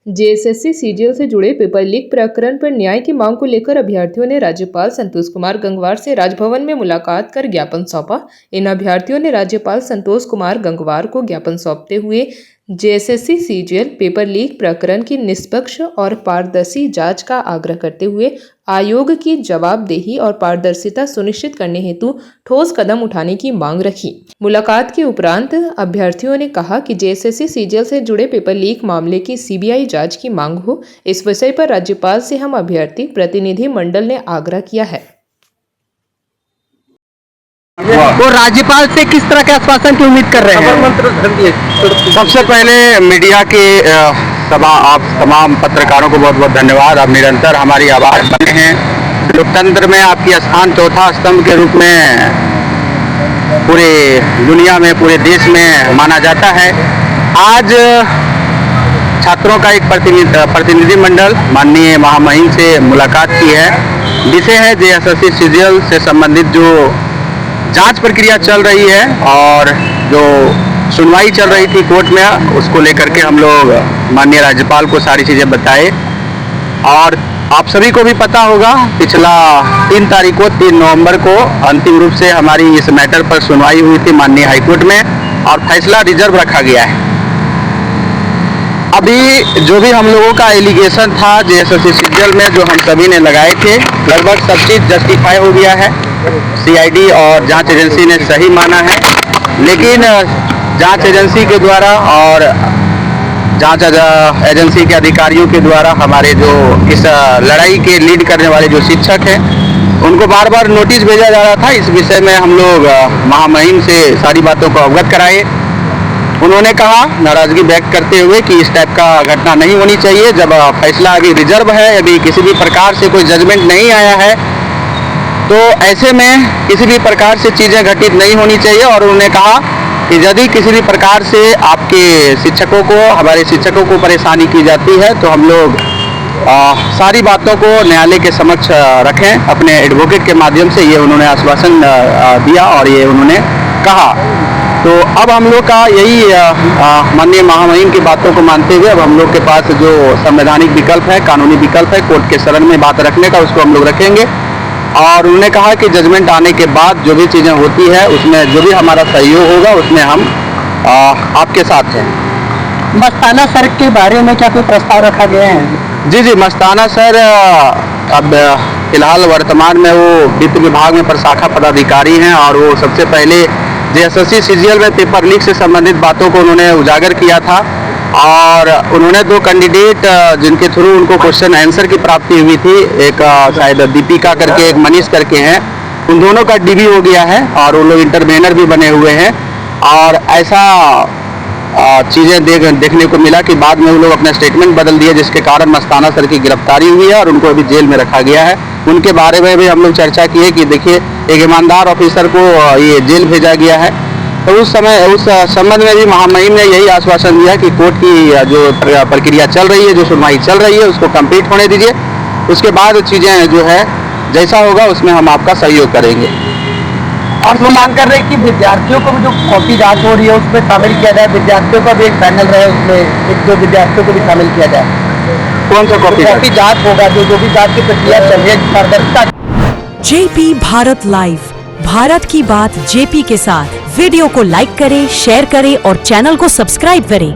JSSC CGL से जुड़े paper leak प्रकरण पर न्याय की मांग को लेकर अभ्यर्थियों ने राज्यपाल संतोष कुमार गंगवार से राजभवन में मुलाकात कर ज्ञापन सौंपा। इन अभ्यर्थियों ने राज्यपाल संतोष कुमार गंगवार को ज्ञापन सौंपते हुए जेएसएससी सीजीएल पेपर लीक प्रकरण की निष्पक्ष और पारदर्शी जांच का आग्रह करते हुए आयोग की जवाबदेही और पारदर्शिता सुनिश्चित करने हेतु ठोस कदम उठाने की मांग रखी। मुलाकात के उपरांत अभ्यर्थियों ने कहा कि जेएसएससी सीजीएल से जुड़े पेपर लीक मामले की सीबीआई जांच की मांग हो। इस विषय पर राज्यपाल से हम अभ्यर्थी प्रतिनिधि मंडल ने आग्रह किया है। वो राज्यपाल से किस तरह के आश्वासन की उम्मीद कर रहे हैं? सबसे पहले मीडिया के आप तमाम पत्रकारों को बहुत बहुत धन्यवाद। आप निरंतर हमारी आवाज़ बने हैं। लोकतंत्र में आपकी स्थान चौथा स्तंभ के रूप में पूरे दुनिया में, पूरे देश में माना जाता है। आज छात्रों का एक प्रतिनिधि मंडल माननीय महामहिम से मुलाकात की है। विषय है जेएसएससी सीजीएल से संबंधित जो जांच प्रक्रिया चल रही है और जो सुनवाई चल रही थी कोर्ट में, उसको लेकर के हम लोग माननीय राज्यपाल को सारी चीज़ें बताए। और आप सभी को भी पता होगा, पिछला 3 तारीख को 3 नवंबर को अंतिम रूप से हमारी इस मैटर पर सुनवाई हुई थी माननीय हाईकोर्ट में और फैसला रिजर्व रखा गया है। अभी जो भी हम लोगों का एलिगेशन था जेएसएससी सीजीएल में जो हम सभी ने लगाए थे, लगभग सब चीज़ जस्टिफाई हो गया है। सीआईडी और जांच एजेंसी ने सही माना है, लेकिन जांच एजेंसी के द्वारा और जांच एजेंसी के अधिकारियों के द्वारा हमारे जो इस लड़ाई के लीड करने वाले जो शिक्षक हैं, उनको बार बार नोटिस भेजा जा रहा था। इस विषय में हम लोग महामहिम से सारी बातों को अवगत कराए। उन्होंने कहा नाराज़गी व्यक्त करते हुए कि इस टाइप का घटना नहीं होनी चाहिए। जब फैसला अभी रिजर्व है, अभी किसी भी प्रकार से कोई जजमेंट नहीं आया है, तो ऐसे में किसी भी प्रकार से चीज़ें घटित नहीं होनी चाहिए। और उन्होंने कहा कि यदि किसी भी प्रकार से आपके शिक्षकों को, हमारे शिक्षकों को परेशानी की जाती है, तो हम लोग सारी बातों को न्यायालय के समक्ष रखें अपने एडवोकेट के माध्यम से। ये उन्होंने आश्वासन दिया और ये उन्होंने कहा। तो अब हम लोग का यही माननीय महामहिम की बातों को मानते हुए अब हम लोग के पास जो संवैधानिक विकल्प है, कानूनी विकल्प है कोर्ट के शरण में बात रखने का, उसको हम लोग रखेंगे। और उन्होंने कहा कि जजमेंट आने के बाद जो भी चीज़ें होती है उसमें जो भी हमारा सहयोग होगा उसमें हम आपके साथ हैं। मस्ताना सर के बारे में क्या कोई प्रस्ताव रखा गया है? जी, मस्ताना सर अब फिलहाल वर्तमान में वो वित्त विभाग में प्रशाखा पदाधिकारी हैं और वो सबसे पहले जेएसएससी सीजीएल में पेपर लीक से संबंधित बातों को उन्होंने उजागर किया था। और उन्होंने 2 कैंडिडेट जिनके थ्रू उनको क्वेश्चन आंसर की प्राप्ति हुई थी, एक शायद दीपिका करके, एक मनीष करके हैं, उन दोनों का डीबी हो गया है और वो लोग इंटरवेनर भी बने हुए हैं। और ऐसा चीज़ें देखने को मिला कि बाद में वो लोग अपना स्टेटमेंट बदल दिए, जिसके कारण मस्ताना सर की गिरफ्तारी हुई है और उनको अभी जेल में रखा गया है। उनके बारे में भी हम लोग चर्चा की है कि देखिए एक ईमानदार ऑफिसर को ये जेल भेजा गया है। तो उस संबंध में भी महामहिम ने यही आश्वासन दिया कि कोर्ट की जो प्रक्रिया चल रही है, जो सुनवाई चल रही है, उसको कंप्लीट होने दीजिए। उसके बाद चीज़ें जो है जैसा होगा उसमें हम आपका सहयोग करेंगे। और वो मांग कर रहे हैं कि विद्यार्थियों को भी जो कॉपी जांच हो रही है उसमें शामिल किया जाए, विद्यार्थियों का भी एक पैनल रहे, उसमें 1-2 विद्यार्थियों को भी शामिल किया जाए। कौन सा कॉपी जांच होगा? जो भी जांच की प्रक्रिया चल रही है, पारदर्शिता। जेपी भारत लाइव, भारत की बात जेपी के साथ। वीडियो को लाइक करें, शेयर करें और चैनल को सब्सक्राइब करें।